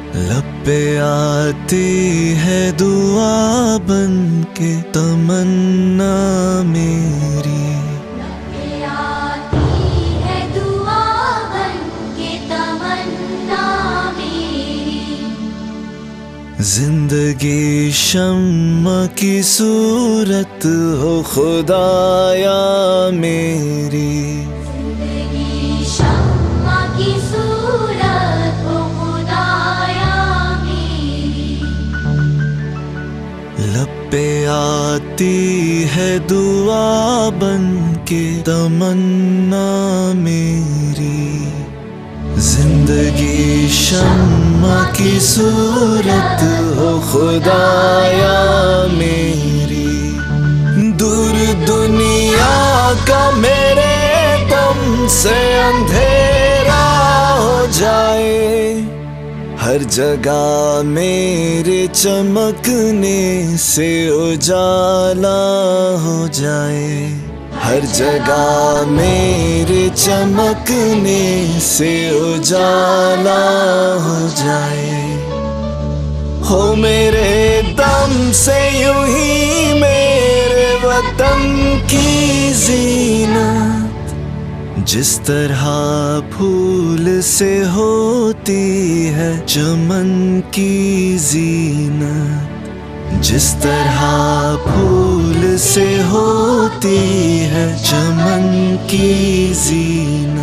लब पे आती है दुआ बन के तमन्ना मेरी, आती है दुआ बन के तमन्ना मेरी। जिंदगी शम्मा की सूरत हो खुदाया मेरी, जिंदगी शम्मा की सूरत हो खुदाया मेरी। लब पे आती है दुआ बन के तमन्ना मेरी, जिंदगी शम्मा की सूरत हो खुदाया मेरी। दूर दुनिया का मेरे दम से अंधेरा हो जाए, हर जगह मेरे चमकने से उजाला हो जाए, हर जगह मेरे चमकने से उजाला हो जाए। हो मेरे दम से यूं ही मेरे वतन की ज़ीनत, जिस तरह फूल से होती है चमन की ज़ीनत, जिस तरह फूल से होती है चमन की ज़ीनत।